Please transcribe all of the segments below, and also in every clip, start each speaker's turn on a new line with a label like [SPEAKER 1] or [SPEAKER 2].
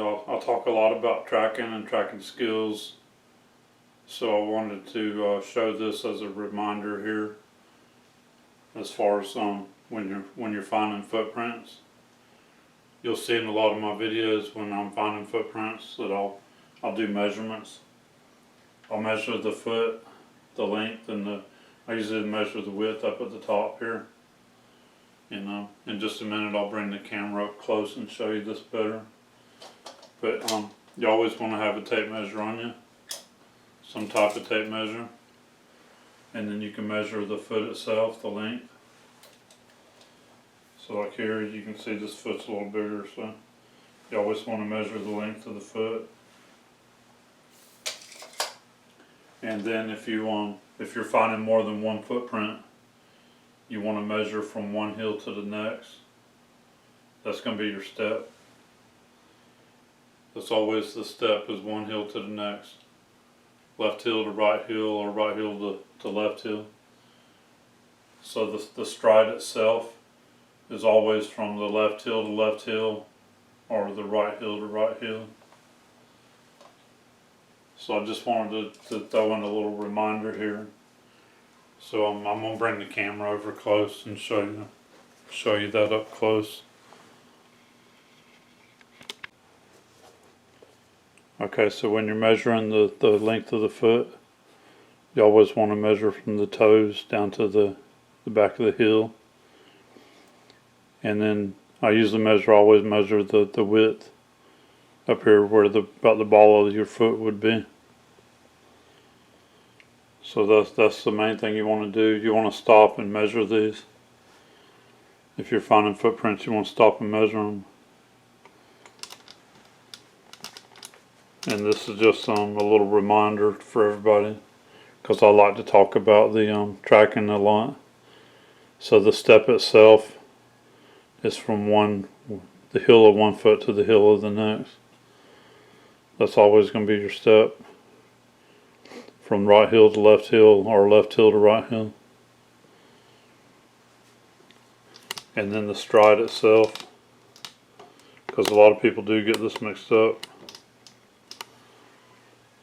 [SPEAKER 1] I talk a lot about tracking and tracking skills, so I wanted to show this as a reminder here, as far as when you're finding footprints. You'll see in a lot of my videos when I'm finding footprints that I'll do measurements. I'll measure the foot, the length, and I usually measure the width up at the top here. And in just a minute I'll bring the camera up close and show you this better. But you always want to have a tape measure on you, some type of tape measure, and then you can measure the foot itself, the length. So like here you can see this foot's a little bigger, so you always want to measure the length of the foot. And then if you're finding more than one footprint, you want to measure from one heel to the next. That's going to be your step. That's always the step, is one heel to the next. Left heel to right heel, or right heel to left heel. So the stride itself is always from the left heel to left heel, or the right heel to right heel. So I just wanted to throw in a little reminder here. So I'm going to bring the camera over close and show you that up close. Okay, so when you're measuring the length of the foot, you always want to measure from the toes down to the back of the heel. And then I usually always measure the width up here where about the ball of your foot would be. So that's the main thing you want to do. You want to stop and measure these. If you're finding footprints, you want to stop and measure them. And this is just a little reminder for everybody, because I like to talk about the tracking a lot. So the step itself is from the heel of one foot to the heel of the next. That's always going to be your step. From right heel to left heel, or left heel to right heel. And then the stride itself, because a lot of people do get this mixed up.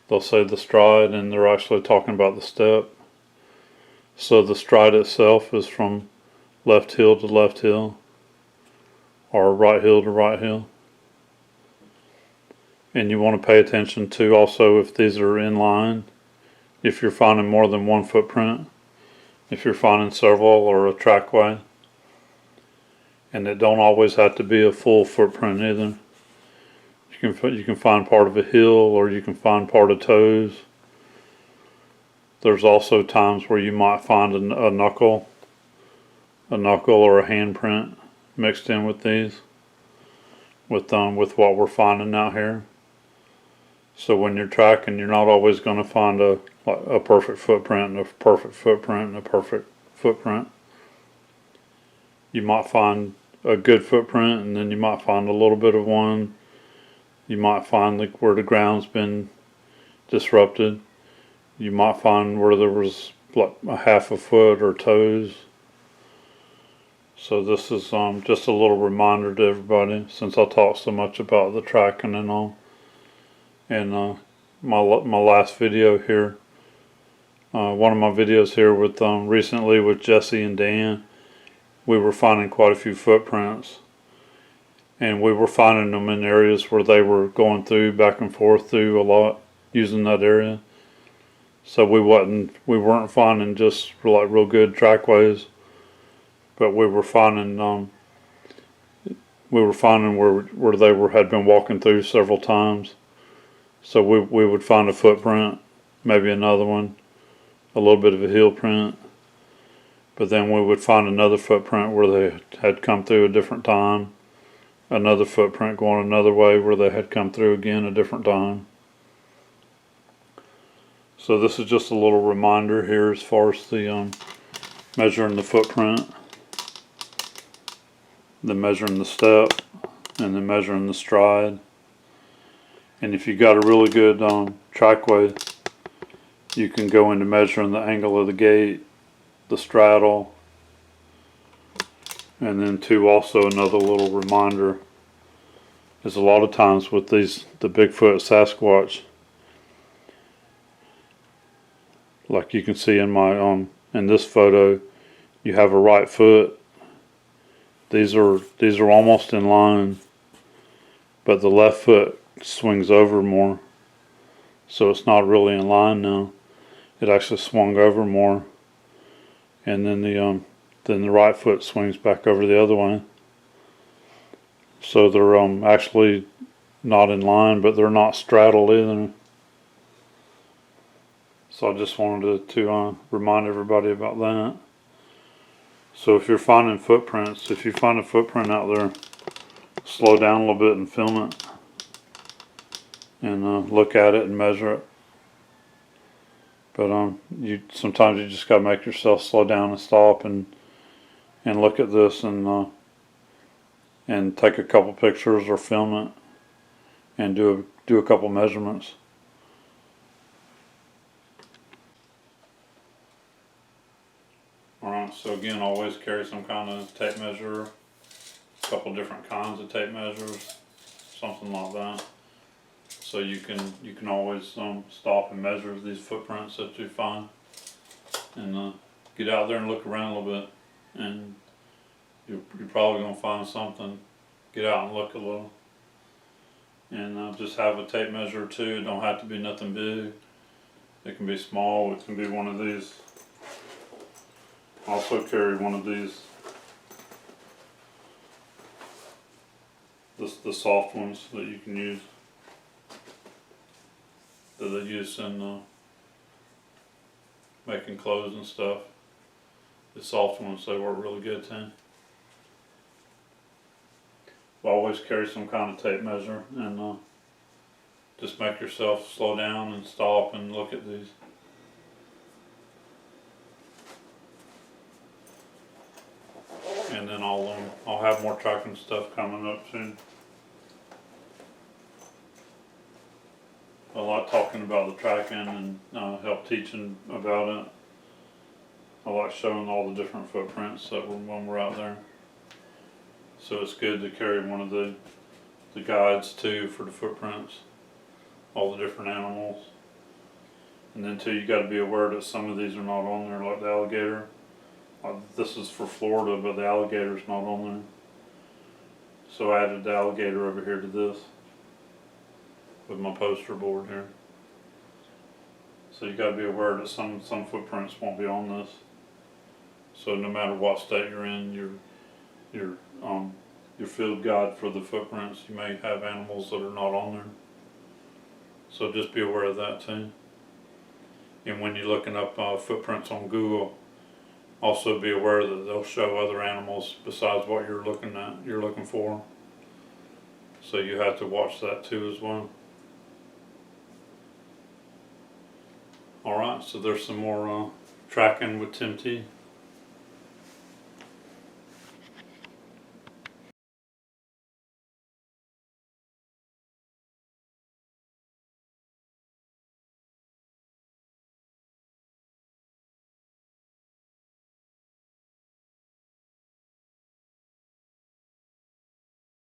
[SPEAKER 1] They'll say the stride and they're actually talking about the step. So the stride itself is from left heel to left heel, or right heel to right heel. And you want to pay attention to also if these are in line. If you're finding more than one footprint, if you're finding several or a trackway. And it don't always have to be a full footprint either. You can find part of a heel, or you can find part of toes. There's also times where you might find a knuckle or a handprint mixed in with these, with what we're finding out here. So when you're tracking, you're not always going to find a perfect footprint and a perfect footprint and a perfect footprint. You might find a good footprint, and then you might find a little bit of one. You might find where the ground's been disrupted. You might find where there was like a half a foot or toes. So this is just a little reminder to everybody, since I talk so much about the tracking and all. And my last video here, one of my videos here with recently with Jesse and Dan, we were finding quite a few footprints, and we were finding them in areas where they were going through back and forth through a lot, using that area. So we weren't finding just like real good trackways, but we were finding where they had been walking through several times. So we would find a footprint, maybe another one, a little bit of a heel print, but then we would find another footprint where they had come through a different time, another footprint going another way where they had come through again a different time. So this is just a little reminder here as far as the measuring the footprint, then measuring the step, and then measuring the stride. And if you got a really good trackway, you can go into measuring the angle of the gait, the straddle, and then also another little reminder is a lot of times with the Bigfoot Sasquatch, like you can see in my in this photo, you have a right foot. These are almost in line, but the left foot swings over more, so it's not really in line now. It actually swung over more, and then the right foot swings back over the other way. So they're actually not in line, but they're not straddled either. So I just wanted to remind everybody about that. So if you're finding footprints, if you find a footprint out there, slow down a little bit and film it, and look at it and measure it. But sometimes you just gotta make yourself slow down and stop and look at this and take a couple pictures or film it and do a couple measurements. Alright, so again, always carry some kind of tape measure, a couple different kinds of tape measures, something like that. So you can always stop and measure these footprints that you find, and get out there and look around a little bit, and you're probably gonna find something. Get out and look a little, and just have a tape measure too. It don't have to be nothing big. It can be small. It can be one of these. Also carry one of these, the soft ones that you can use, that they use in making clothes and stuff. The soft ones, they work really good too. But always carry some kind of tape measure, and just make yourself slow down and stop and look at these. And then I'll have more tracking stuff coming up soon. I like talking about the tracking and help teaching about it. I like showing all the different footprints that when we're out there. So it's good to carry one of the guides too for the footprints, all the different animals. And then too, you got to be aware that some of these are not on there, like the alligator. This is for Florida, but the alligator's not on there. So I added the alligator over here to this with my poster board here. So you got to be aware that some footprints won't be on this. So no matter what state you're in, your field guide for the footprints, you may have animals that are not on there. So just be aware of that too. And when you're looking up footprints on Google, also be aware that they'll show other animals besides what you're looking for. So you have to watch that too as well. Alright, so there's some more tracking with Tim T.